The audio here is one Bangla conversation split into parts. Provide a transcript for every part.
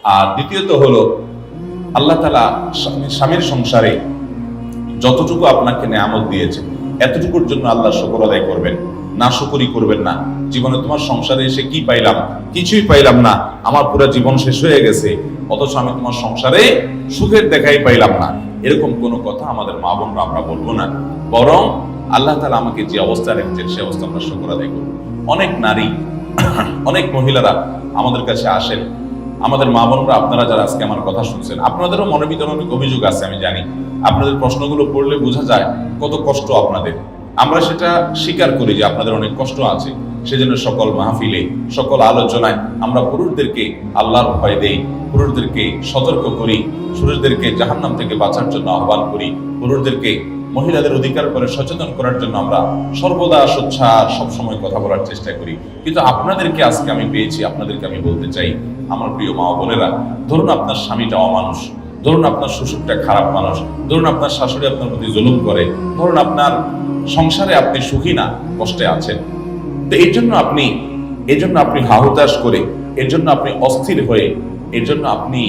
আর দ্বিতীয়ত হলো আল্লাহ তাআলা স্বামীর সংসারে যতটুকু আপনাকে নেয়ামত দিয়েছে এতটুকুর জন্য আল্লাহ শুকর আদায় করবেন, না শুকরি করবেন না। জীবনে তোমার সংসারে এসে কি পাইলাম? কিছুই পাইলাম না, আমার পুরো জীবন শেষ হয়ে গেছে, অথচ আমি তোমার সংসারে সুখের দেখাই পাইলাম না, এরকম কোনো কথা আমাদের মা বোনরা আমরা বলবো না। বরং আল্লাহ তাআলা আমাকে যে অবস্থায় রেখেছেন সে অবস্থা আমরা শুকর আদায় করবো। অনেক নারী অনেক মহিলারা আমাদের কাছে আসেন, আমাদের মা বোনরা, আপনারা যারা আজকে আমার কথা শুনছেন, আপনাদেরও মনের ভিতরে অনেক অভিযোগ আছে, আমি জানি। আপনাদের প্রশ্নগুলো পড়লে বোঝা যায় কত কষ্ট আপনাদের। আমরা সেটা স্বীকার করি যে আপনাদের অনেক কষ্ট আছে। সেজন্য সকল মাহফিলে, সকল আলোচনায় আমরা পুরুষদেরকে আল্লাহর ভয় দেই, পুরুষদেরকে সতর্ক করি, পুরুষদেরকে জাহান্নাম থেকে বাঁচার জন্য আহ্বান করি, পুরুষদেরকে মহিলাদের অধিকার করে সচেতন করার জন্য আমরা সর্বদা সোচ্চার সবসময় কথা বলার চেষ্টা করি। কিন্তু আপনাদেরকে আজকে আমি পেয়েছি, আপনাদেরকে আমি বলতে চাই, আমার প্রিয় মা বোনেরা, ধরুন আপনার স্বামীটা অমানুষ, ধরুন আপনার শ্বশুরটা খারাপ মানুষ, ধরুন আপনার শাশুড়ি আপনার প্রতি জুলুম করে, ধরুন আপনার সংসারে আপনি সুখী না, কষ্টে আছেন। তো এই জন্য আপনি হাহুতাশ করে, এর জন্য আপনি অস্থির হয়ে, এর জন্য আপনি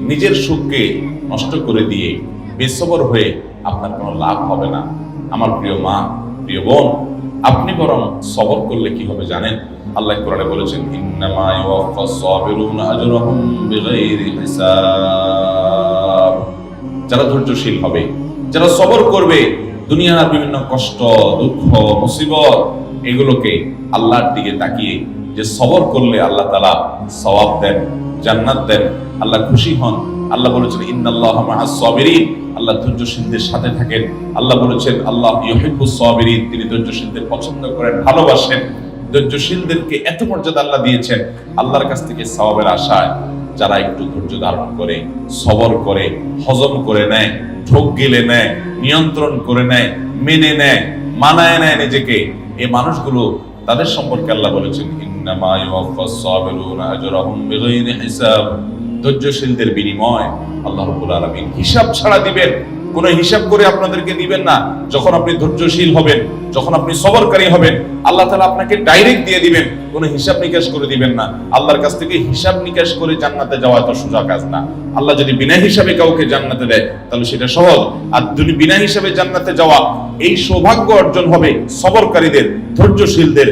নিজের সুখকে নষ্ট করে দিয়ে বেসবর হয়ে আপনার কোনো লাভ হবে না। আমার প্রিয় মা, প্রিয় বোন, আপনি বরং সবর করলে কি হবে জানেন? আল্লাহ কোরআনে বলেছেন, ইন্নামা ইউওয়াফাস সাবিরুনা আজরাহুম বিগাইরি হিসাব। যারা ধৈর্যশীল হবে, যারা সবর করবে, দুনিয়ার বিভিন্ন কষ্ট, দুঃখ, মুসিবত এগুলোকে আল্লাহর দিকে তাকিয়ে যে সবর করলে আল্লাহ তাআলা সওয়াব দেন, জান্নাত দেন, আল্লাহ খুশি হন। আল্লাহ বলেছেন, ইন্নাল্লাহা মাআস সাবিরিন, আল্লাহ ধৈর্যশীলদের সাথে থাকেন। আল্লাহ বলেছেন, আল্লাহ ইউহিব্বুস সাবিরিন, তিনি ধৈর্যশীলদের পছন্দ করেন, ভালোবাসেন। ধৈর্যশীলদেরকে এত মর্যাদা আল্লাহ দিয়েছেন। আল্লাহর কাছ থেকে সওয়াবের আশায় যারা একটু ধৈর্য ধারণ করে, সবর করে, হজম করে নেয়, ঢোক গিলে নেয়, নিয়ন্ত্রণ করে নেয়, মেনে নেয়, মানায় নেয় নিজেকে, এই মানুষগুলো, তাদের সম্পর্কে আল্লাহ বলেছেন, ইন্নামা ইউওয়াফাস সাবিরুনা আজরাহুম বিগাইরি হিসাব। ধৈর্যশীলদের বিনিময় আল্লাহ রাব্বুল আলামিন হিসাব ছাড়া দিবেন, কোনো হিসাব করে আপনাদেরকে দিবেন না। যখন আপনি ধৈর্যশীল হবেন, যখন আপনি সবরকারী হবেন, আল্লাহ তাআলা আপনাকে ডাইরেক্ট দিয়ে দিবেন, কোনো হিসাব নিকাশ করে দিবেন না। আল্লাহর কাছ থেকে হিসাব নিকাশ করে জান্নাতে যাওয়া এত সোজা কাজ না। আল্লাহ যদি বিনা হিসাবে কাউকে জান্নাতে দেয় তাহলে সেটা সহজ, আর যদি বিনা হিসাবে জান্নাতে যাওয়া, এই সৌভাগ্য অর্জন হবে সবরকারীদের, ধৈর্যশীলদের।